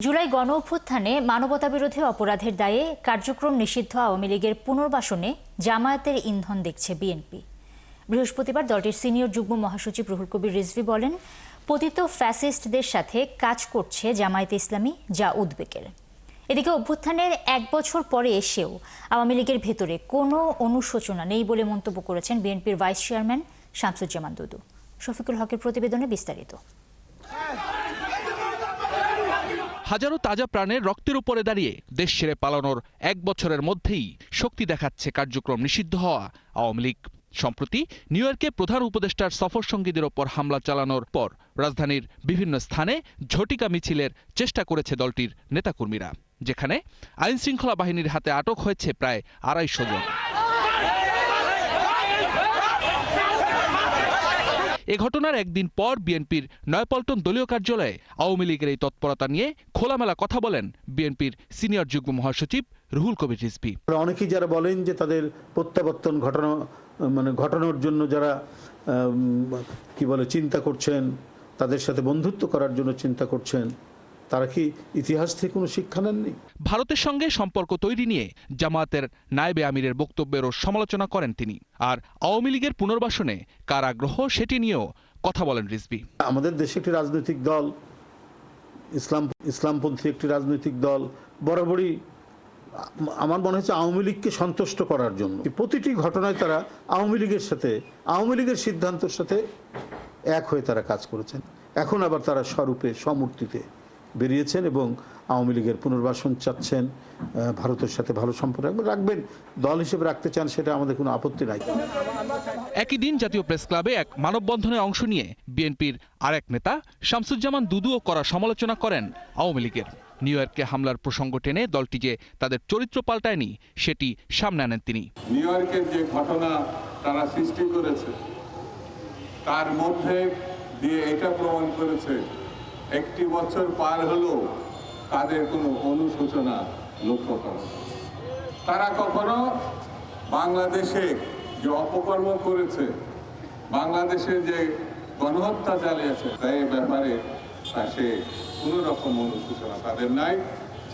জুলাই গণ অভ্যুত্থানে মানবতাবিরোধী অপরাধের দায়ে কার্যক্রম নিষিদ্ধ আওয়ামী লীগের পুনর্বাসনে জামায়াতের ইন্ধন দেখছে বিএনপি। বৃহস্পতিবার দলটির সিনিয়র যুগ্ম মহাসচিব রুহুল কবির রিজভী বলেন, পতিত ফ্যাসিস্টদের সাথে কাজ করছে জামায়াতে ইসলামী, যা উদ্বেগের। এদিকে অভ্যুত্থানের 1 বছর পরে এসেও আওয়ামী লীগের ভেতরে কোনো অনুশোচনা নেই বলে মন্তব্য করেছেন বিএনপির ভাইস চেয়ারম্যান শামসুজ্জামান দুদু। শফিকুল হকের প্রতিবেদনে বিস্তারিত। হাজারো তাজা প্রাণের রক্তের উপরে দাঁড়িয়ে দেশ ছেড়ে পালানোর 1 বছরের মধ্যেই শক্তি দেখাচ্ছে কার্যক্রম নিষিদ্ধ হওয়া আওয়ামী লীগ। সম্প্রতি নিউ ইয়র্কে প্রধান উপদেষ্টার সফর সঙ্গীদের ওপর হামলা চালানোর পর রাজধানীর বিভিন্ন স্থানে ঝটিকা মিছিলের চেষ্টা করেছে দলটির নেতাকর্মীরা, যেখানে আইনশৃঙ্খলা বাহিনীর হাতে আটক হয়েছে প্রায় 250 জন। এ ঘটনার একদিন পর বিএনপির নয়াপল্টন দলীয় কার্যালয়ে আওয়ামী লীগের এই তৎপরতা নিয়ে খোলামেলা কথা বলেন বিএনপির সিনিয়র যুগ্ম মহাসচিব রুহুল কবির রিজভী। অনেকেই যারা বলেন যে তাদের প্রত্যাবর্তন ঘটানোর জন্য যারা চিন্তা করছেন, তাদের সাথে বন্ধুত্ব করার জন্য চিন্তা করছেন, তারা কি ইতিহাস থেকে কোনো শিক্ষা নেননি? ভারতের সঙ্গে সম্পর্ক তৈরি নিয়ে জামায়াতের নায়েবে আমিরের বক্তব্যেরও সমালোচনা করেন তিনি। আর আওয়ামী লীগের পুনর্বাসনে কার আগ্রহ সেটি নিয়েও কথা বলেন রিজভী। আমাদের দেশে একটি রাজনৈতিক দল, ইসলামপন্থী একটি রাজনৈতিক দল, বরাবরই আমার মনে হচ্ছে আওয়ামী লীগকে সন্তুষ্ট করার জন্য প্রতিটি ঘটনায় তারা আওয়ামী লীগের সিদ্ধান্তের সাথে এক হয়ে তারা কাজ করেছেন। এখন আবার তারা স্বরূপে সমূর্তিতে বেরিয়েছেন এবং আওয়ামী লীগের পুনর্বাসন চাচ্ছেন, ভারতের সাথে ভালো সম্পর্ক রাখবেন, দল হিসেবে রাখতে চান, সেটা আমাদের কোনো আপত্তি নাই। একই দিন জাতীয় প্রেস ক্লাবে এক মানববন্ধনে অংশ নিয়ে বিএনপির আরেক নেতা শামসুজ্জামান দুদুও করা সমালোচনা করেন আওয়ামী লীগের। নিউ ইয়র্কে হামলার প্রসঙ্গ টেনে দলটি যে তাদের চরিত্র পাল্টায়নি সেটি সামনে আনেন তিনি। নিউ ইয়র্কের যে ঘটনা তারা সৃষ্টি করেছে তার মধ্যে দিয়ে এটা প্রমাণ করেছে 1 বছর পার হলেও তাদের কোনো অনুশোচনা লক্ষ্য করা। তারা কখনো বাংলাদেশে যে অপকর্ম করেছে, বাংলাদেশে যে গণহত্যা চালিয়েছে, তাই এ ব্যাপারে সে কোনো রকম অনুশোচনা তাদের নাই।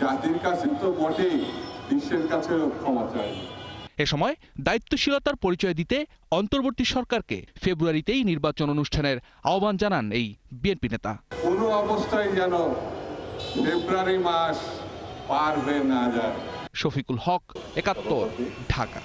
জাতির কাছে তো বটেই, বিশ্বের কাছেও ক্ষমা চায়। এ সময় দায়িত্বশীলতার পরিচয় দিতে অন্তর্বর্তী সরকারকে ফেব্রুয়ারিতেই নির্বাচন অনুষ্ঠানের আহ্বান জানান এই বিএনপি নেতা। কোনো অবস্থায় যেন ফেব্রুয়ারি মাস পার হয়ে না যায়। শফিকুল হক, 71, ঢাকা।